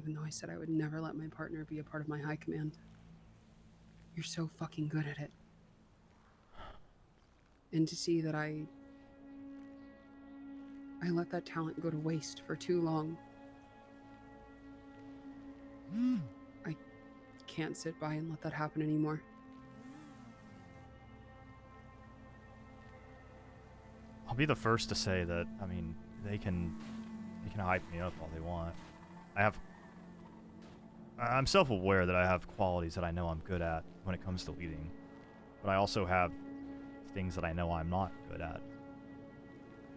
even though I said I would never let my partner be a part of my high command. You're so fucking good at it. And to see that I let that talent go to waste for too long. I can't sit by and let that happen anymore. I'll be the first to say that, I mean, they can hype me up all they want. I'm self-aware that I have qualities that I know I'm good at when it comes to leading, but I also have things that I know I'm not good at.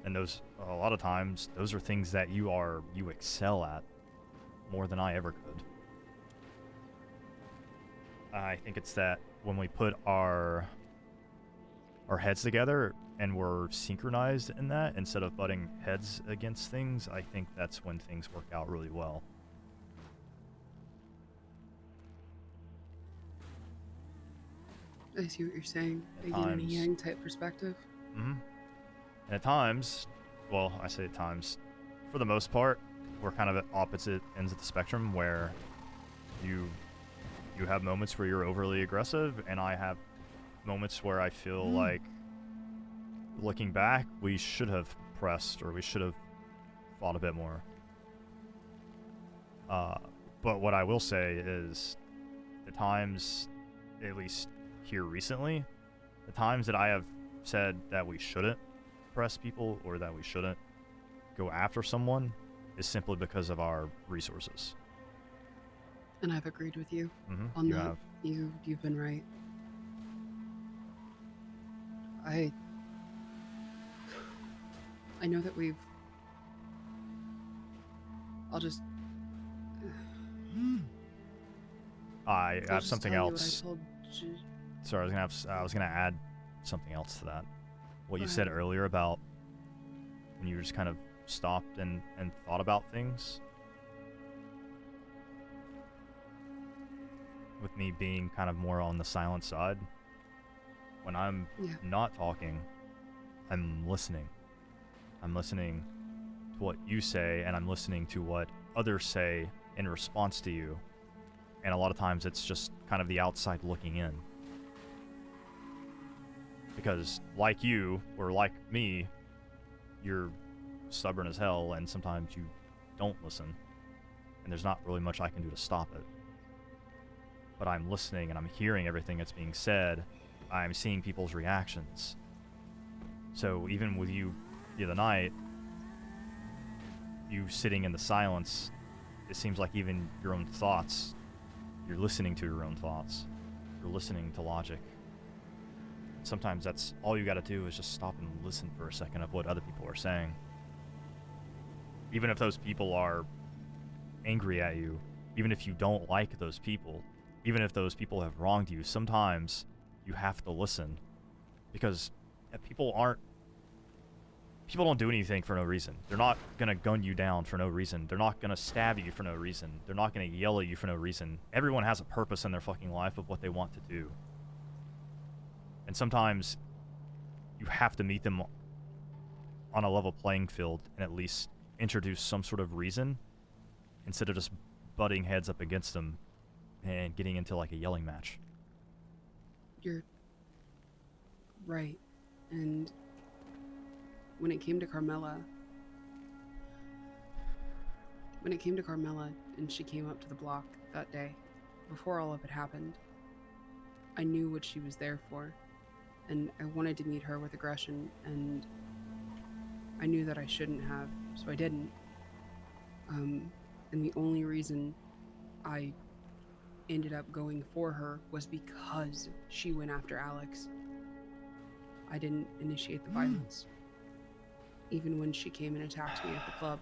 And those, a lot of times, those are things that you excel at more than I ever could. I think it's that when we put our heads together and we're synchronized in that instead of butting heads against things, I think that's when things work out really well. I see what you're saying. At A yin and a times. yang type perspective. And at times, well, I say at times, for the most part, we're kind of at opposite ends of the spectrum where you have moments where you're overly aggressive, and I have moments where I feel like, looking back, we should have pressed, or we should have fought a bit more. But what I will say is, the times, at least here recently, the times that I have said that we shouldn't press people or that we shouldn't go after someone is simply because of our resources. And I've agreed with you On that. Have. You've been right. I know that I'll just. I have something else. Sorry, I was gonna add something else to that. What you said earlier about when you just kind of stopped and thought about things. With me being kind of more on the silent side. When I'm not talking, I'm listening. I'm listening to what you say, and I'm listening to what others say in response to you. And a lot of times it's just kind of the outside looking in. Because like you, or like me, you're stubborn as hell, and sometimes you don't listen. And there's not really much I can do to stop it. But I'm listening, and I'm hearing everything that's being said. I'm seeing people's reactions. So even with you the other night, you sitting in the silence, it seems like even your own thoughts, you're listening to your own thoughts. You're listening to logic. Sometimes that's all you gotta do is just stop and listen for a second of what other people are saying. Even if those people are angry at you, even if you don't like those people, even if those people have wronged you, sometimes you have to listen. Because people don't do anything for no reason. They're not gonna gun you down for no reason. They're not gonna stab you for no reason. They're not gonna yell at you for no reason. Everyone has a purpose in their fucking life of what they want to do. And sometimes you have to meet them on a level playing field and at least introduce some sort of reason instead of just butting heads up against them and getting into like a yelling match. You're right. And when it came to Carmela and she came up to the block that day, before all of it happened, I knew what she was there for. And I wanted to meet her with aggression, and I knew that I shouldn't have, so I didn't. And the only reason I ended up going for her was because she went after Alex. I didn't initiate the violence. Even when she came and attacked me at the club,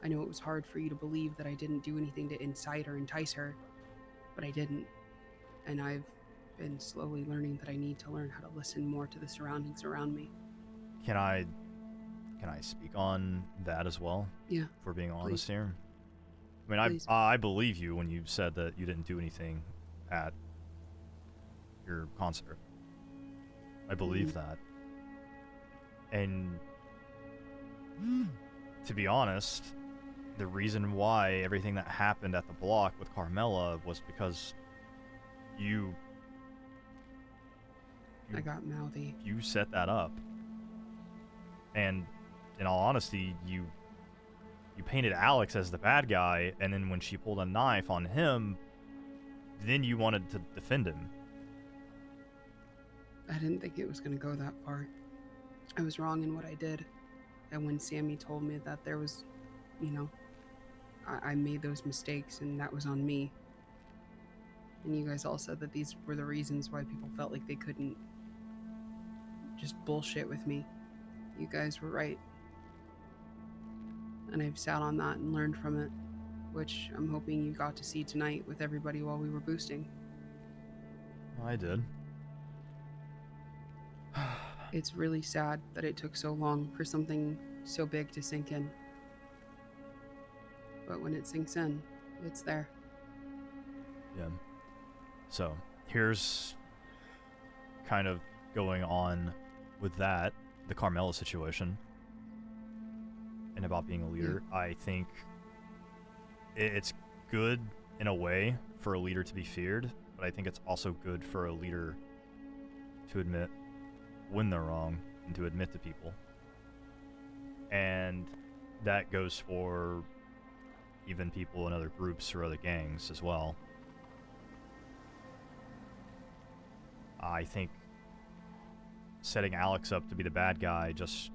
I know it was hard for you to believe that I didn't do anything to incite or entice her, but I didn't. And I've been slowly learning that I need to learn how to listen more to the surroundings around me. Can I speak on that as well? Yeah. If we're being honest Please. here. I mean, I believe you when you said that you didn't do anything at your concert. I believe that. And to be honest, the reason why everything that happened at the block with Carmela was because you I got mouthy. you set that up. And in all honesty, you painted Alex as the bad guy, and then when she pulled a knife on him, then you wanted to defend him. I didn't think it was going to go that far. I was wrong in what I did. And when Sammy told me that there was, I made those mistakes and that was on me. And you guys all said that these were the reasons why people felt like they couldn't just bullshit with me. You guys were right. And I've sat on that and learned from it, which I'm hoping you got to see tonight with everybody while we were boosting. I did. It's really sad that it took so long for something so big to sink in. But when it sinks in, it's there. Yeah. So, here's kind of going on with that, the Carmela situation, and about being a leader. Yeah. I think it's good in a way for a leader to be feared, but I think it's also good for a leader to admit when they're wrong and to admit to people. And that goes for even people in other groups or other gangs as well. I think setting Alex up to be the bad guy just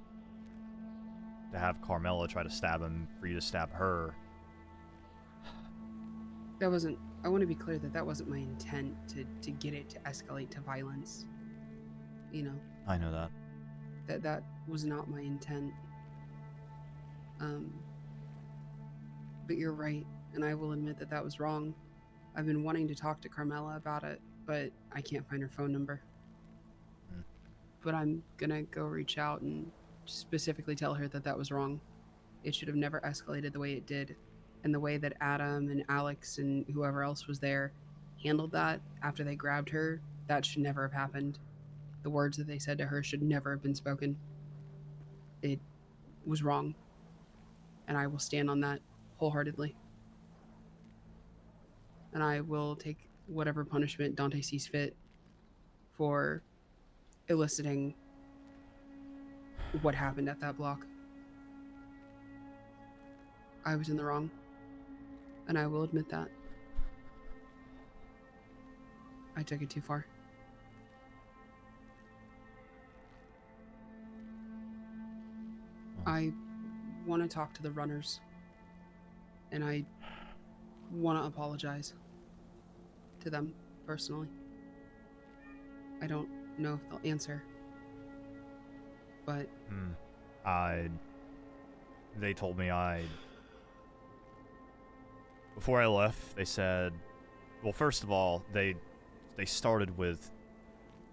to have Carmela try to stab him for you to stab her. That wasn't, I want to be clear that that wasn't my intent to get it to escalate to violence. I know that. That was not my intent. But you're right, and I will admit that was wrong. I've been wanting to talk to Carmela about it, but I can't find her phone number. But I'm gonna go reach out and specifically tell her that was wrong. It should have never escalated the way it did. And the way that Adam and Alex and whoever else was there handled that after they grabbed her, that should never have happened. The words that they said to her should never have been spoken. It was wrong. And I will stand on that wholeheartedly. And I will take whatever punishment Dante sees fit for eliciting what happened at that block. I was in the wrong, and I will admit that. I took it too far. I want to talk to the runners, and I want to apologize to them personally. I don't know if they'll answer, but they told me before I left, they said, well, first of all, they started with,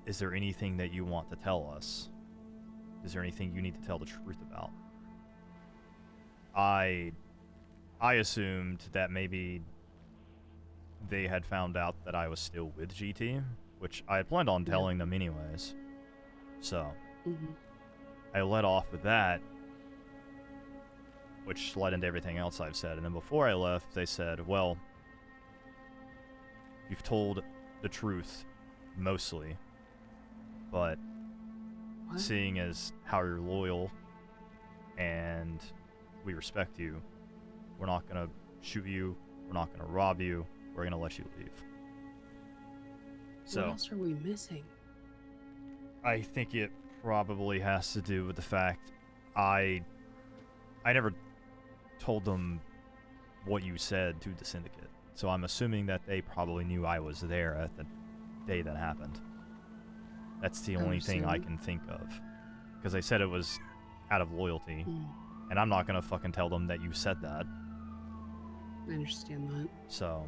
is there anything that you want to tell us? Is there anything you need to tell the truth about? I assumed that maybe they had found out that I was still with GT, which I had planned on telling them anyways. So, I led off with that, which led into everything else I've said. And then before I left, they said, well, you've told the truth, mostly, but seeing as how you're loyal and we respect you, we're not going to shoot you, we're not going to rob you, we're going to let you leave. So, what else are we missing? I think it probably has to do with the fact I never told them what you said to the syndicate. So I'm assuming that they probably knew I was there at the day that happened. That's the only thing I can think of. Because they said it was out of loyalty. And I'm not going to fucking tell them that you said that. I understand that. So,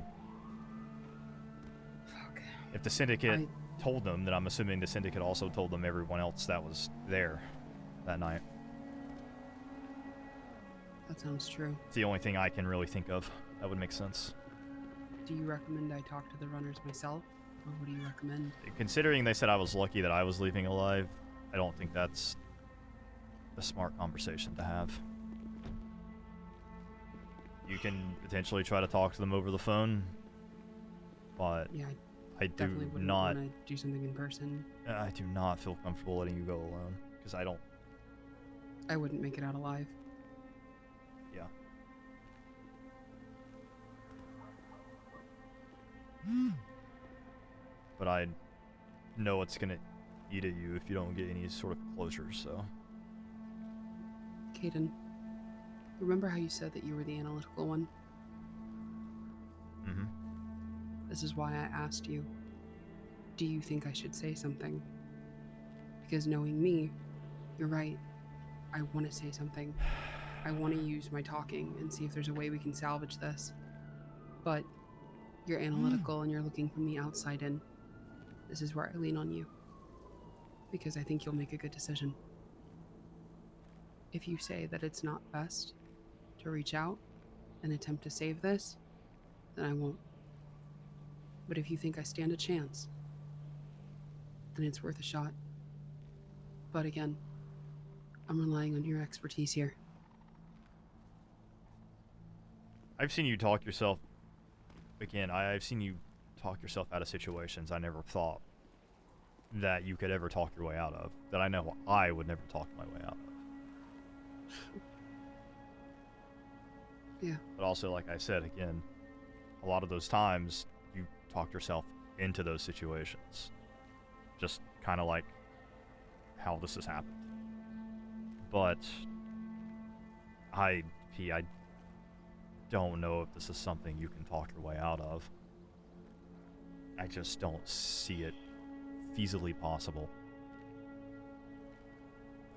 fuck. If the syndicate told them, then I'm assuming the syndicate also told them everyone else that was there that night. That sounds true. It's the only thing I can really think of. That would make sense. Do you recommend I talk to the runners myself? Or what do you recommend? Considering they said I was lucky that I was leaving alive, I don't think that's a smart conversation to have. You can potentially try to talk to them over the phone, but Yeah, I I do definitely wouldn't not. want to do something in person. I do not feel comfortable letting you go alone because I don't. I wouldn't make it out alive. Yeah. But I know it's gonna eat at you if you don't get any sort of closure. So. Caden, remember how you said that you were the analytical one? Mm-hmm. This is why I asked you, do you think I should say something? Because knowing me, you're right. I want to say something. I want to use my talking and see if there's a way we can salvage this. But you're analytical and you're looking from the outside in. This is where I lean on you. Because I think you'll make a good decision. If you say that it's not best to reach out and attempt to save this, then I won't. But if you think I stand a chance, then it's worth a shot. But again, I'm relying on your expertise here. I've seen you talk yourself. Again, I've seen you talk yourself out of situations I never thought that you could ever talk your way out of. That I know I would never talk my way out of. Yeah. But also, like I said, again, a lot of those times you talk yourself into those situations. Just kind of like how this has happened. But I don't know if this is something you can talk your way out of. I just don't see it feasibly possible.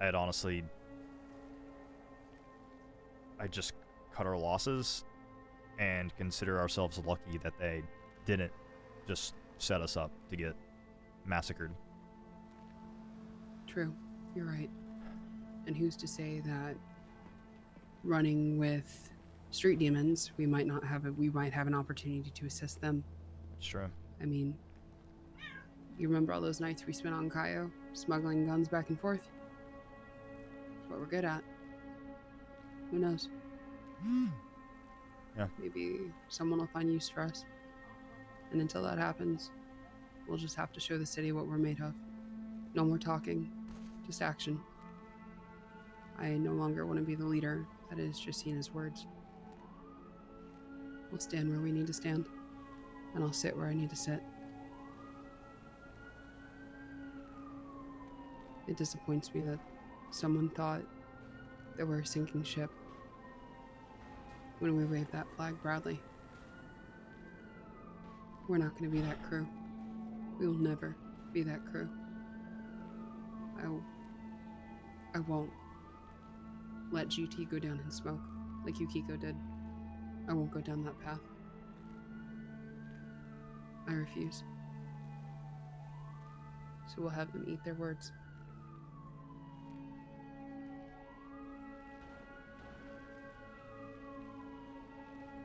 I'd honestly, I just cut our losses and consider ourselves lucky that they didn't just set us up to get massacred. True. You're right. And who's to say that running with street demons, we might have an opportunity to assist them. It's true. I mean, you remember all those nights we spent on Kaio, smuggling guns back and forth? That's what we're good at. Who knows? Yeah. Maybe someone will find use for us. And until that happens, we'll just have to show the city what we're made of. No more talking, just action. I no longer want to be the leader that is Justina's words. We'll stand where we need to stand, and I'll sit where I need to sit. It disappoints me that someone thought that we're a sinking ship when we waved that flag proudly. We're not going to be that crew. We will never be that crew. I won't let GT go down in smoke like Yukiko did. I won't go down that path. I refuse. So we'll have them eat their words.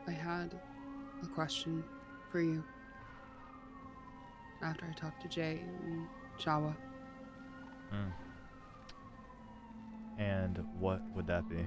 I had a question for you after I talked to Jay and Shawa. And what would that be?